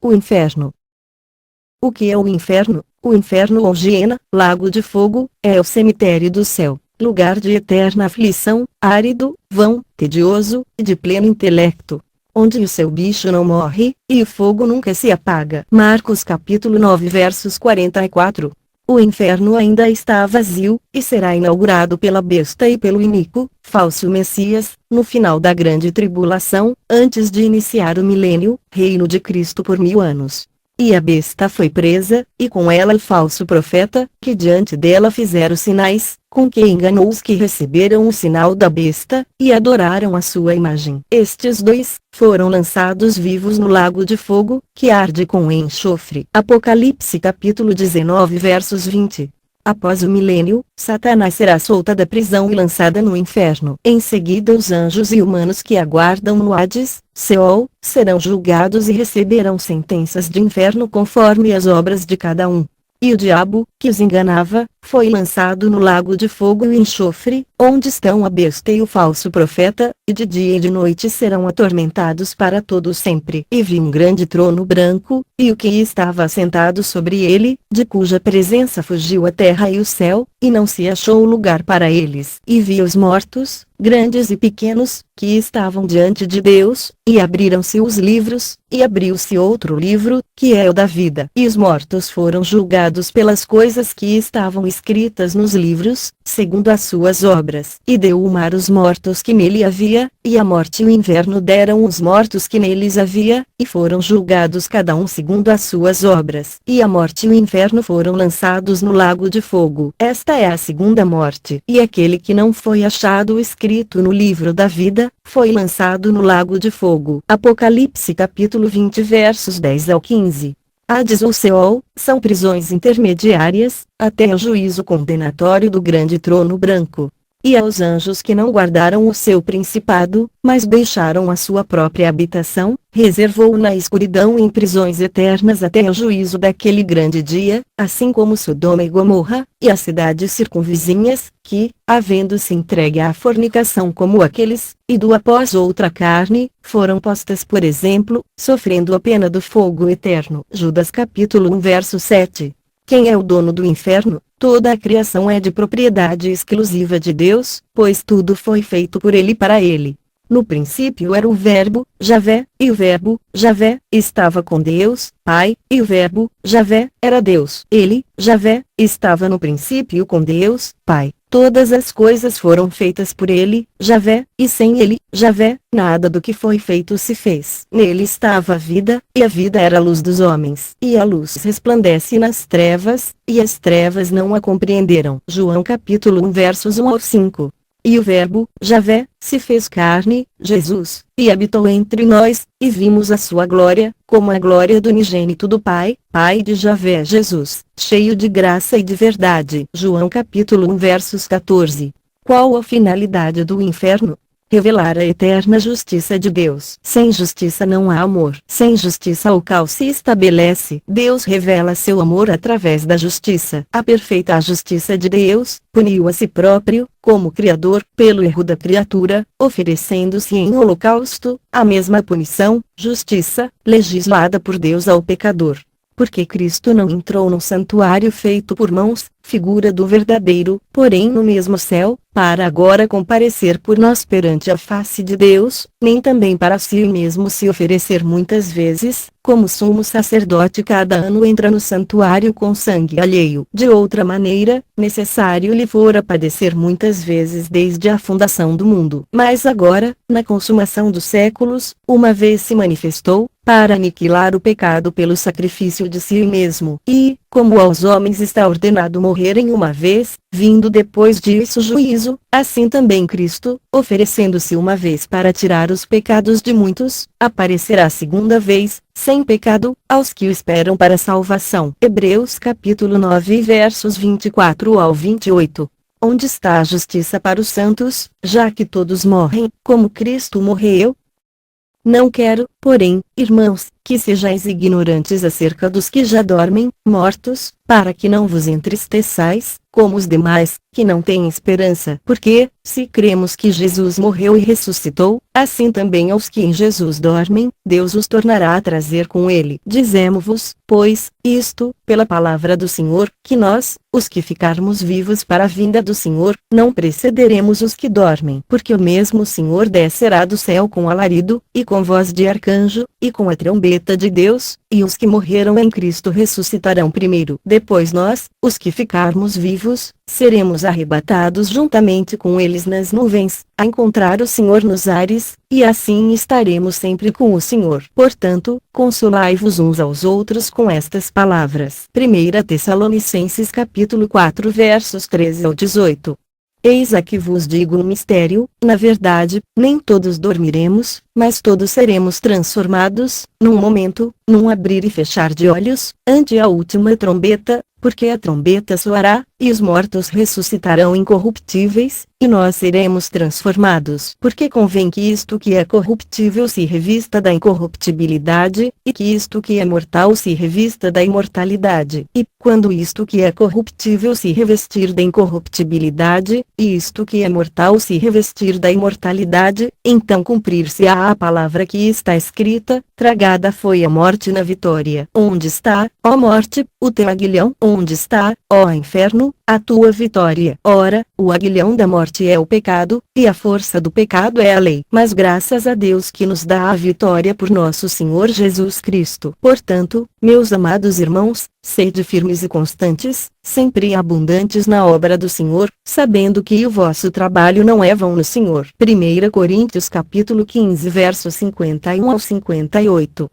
O inferno. O que é o inferno? O inferno ou Geena, lago de fogo, é o cemitério do céu, lugar de eterna aflição, árido, vão, tedioso, e de pleno intelecto, onde o seu bicho não morre, e o fogo nunca se apaga. Marcos capítulo 9 versos 44. O inferno ainda está vazio, e será inaugurado pela besta e pelo iníquo, falso Messias, no final da grande tribulação, antes de iniciar o milênio, reino de Cristo por 1000 anos. E a besta foi presa, e com ela o falso profeta, que diante dela fizeram sinais, com que enganou os que receberam o sinal da besta, e adoraram a sua imagem. Estes dois, foram lançados vivos no lago de fogo, que arde com enxofre. Apocalipse capítulo 19 versos 20. Após o milênio, Satanás será solta da prisão e lançada no inferno. Em seguida os anjos e humanos que aguardam no Hades, Seol, serão julgados e receberão sentenças de inferno conforme as obras de cada um. E o diabo, que os enganava, foi lançado no lago de fogo e enxofre, onde estão a besta e o falso profeta, e de dia e de noite serão atormentados para todo sempre. E vi um grande trono branco, e o que estava assentado sobre ele, de cuja presença fugiu a terra e o céu, e não se achou lugar para eles. E vi os mortos, grandes e pequenos, que estavam diante de Deus, e abriram-se os livros, e abriu-se outro livro, que é o da vida. E os mortos foram julgados pelas coisas que estavam escritas nos livros, segundo as suas obras. E deu o mar os mortos que nele havia, e a morte e o inferno deram os mortos que neles havia, e foram julgados cada um segundo as suas obras. E a morte e o inferno foram lançados no lago de fogo. Esta é a segunda morte. E aquele que não foi achado escrito no livro da vida, foi lançado no lago de fogo. Apocalipse capítulo 20 versos 10 ao 15. Hades ou Seol, são prisões intermediárias, até o juízo condenatório do grande trono branco. E aos anjos que não guardaram o seu principado, mas deixaram a sua própria habitação, reservou na escuridão em prisões eternas até o juízo daquele grande dia, assim como Sodoma e Gomorra, e as cidades circunvizinhas, que, havendo-se entregue à fornicação como aqueles, e do após outra carne, foram postas por exemplo, sofrendo a pena do fogo eterno. Judas capítulo 1 verso 7. Quem é o dono do inferno? Toda a criação é de propriedade exclusiva de Deus, pois tudo foi feito por ele e para ele. No princípio era o Verbo, Javé, e o Verbo, Javé, estava com Deus, Pai, e o Verbo, Javé, era Deus. Ele, Javé, estava no princípio com Deus, Pai. Todas as coisas foram feitas por ele, Javé, e sem ele, Javé, nada do que foi feito se fez. Nele estava a vida, e a vida era a luz dos homens. E a luz resplandece nas trevas, e as trevas não a compreenderam. João capítulo 1 versos 1 ao 5. E o Verbo, Javé, se fez carne, Jesus, e habitou entre nós, e vimos a sua glória, como a glória do unigênito do Pai, Pai de Javé Jesus, cheio de graça e de verdade. João capítulo 1 versos 14. Qual a finalidade do inferno? Revelar a eterna justiça de Deus. Sem justiça não há amor. Sem justiça o caos se estabelece. Deus revela seu amor através da justiça. A perfeita justiça de Deus, puniu a si próprio, como Criador, pelo erro da criatura, oferecendo-se em holocausto, a mesma punição, justiça, legislada por Deus ao pecador. Porque Cristo não entrou no santuário feito por mãos, figura do verdadeiro, porém no mesmo céu, para agora comparecer por nós perante a face de Deus, nem também para si mesmo se oferecer muitas vezes, como sumo sacerdote cada ano entra no santuário com sangue alheio. De outra maneira, necessário lhe fora padecer muitas vezes desde a fundação do mundo. Mas agora, na consumação dos séculos, uma vez se manifestou, para aniquilar o pecado pelo sacrifício de si mesmo. E, como aos homens está ordenado morrerem uma vez, vindo depois disso o juízo, assim também Cristo, oferecendo-se uma vez para tirar os pecados de muitos, aparecerá segunda vez, sem pecado, aos que o esperam para a salvação. Hebreus capítulo 9 versos 24 ao 28. Onde está a justiça para os santos, já que todos morrem, como Cristo morreu? Não quero, porém, irmãos, que sejais ignorantes acerca dos que já dormem, mortos, para que não vos entristeçais, como os demais, que não têm esperança. Porque, se cremos que Jesus morreu e ressuscitou, assim também aos que em Jesus dormem, Deus os tornará a trazer com ele. Dizemo-vos, pois, isto, pela palavra do Senhor, que nós, os que ficarmos vivos para a vinda do Senhor, não precederemos os que dormem. Porque o mesmo Senhor descerá do céu com alarido, e com voz de arcanjo, e com a trombeta de Deus, e os que morreram em Cristo ressuscitarão primeiro. Depois nós, os que ficarmos vivos, seremos arrebatados juntamente com eles nas nuvens, a encontrar o Senhor nos ares, e assim estaremos sempre com o Senhor. Portanto, consolai-vos uns aos outros com estas palavras. 1 Tessalonicenses capítulo 4 versos 13 ao 18. Eis aqui vos digo um mistério, na verdade, nem todos dormiremos, mas todos seremos transformados, num momento, num abrir e fechar de olhos, ante a última trombeta, porque a trombeta soará, e os mortos ressuscitarão incorruptíveis, e nós seremos transformados. Porque convém que isto que é corruptível se revista da incorruptibilidade, e que isto que é mortal se revista da imortalidade. E, quando isto que é corruptível se revestir da incorruptibilidade, e isto que é mortal se revestir da imortalidade, então cumprir-se-á a palavra que está escrita: tragada foi a morte na vitória. Onde está, ó morte, o teu aguilhão? Onde está, ó inferno, a tua vitória? Ora, o aguilhão da morte é o pecado, e a força do pecado é a lei. Mas graças a Deus que nos dá a vitória por nosso Senhor Jesus Cristo. Portanto, meus amados irmãos, sede firmes e constantes, sempre abundantes na obra do Senhor, sabendo que o vosso trabalho não é vão no Senhor. 1 Coríntios capítulo 15 versos 51 ao 58.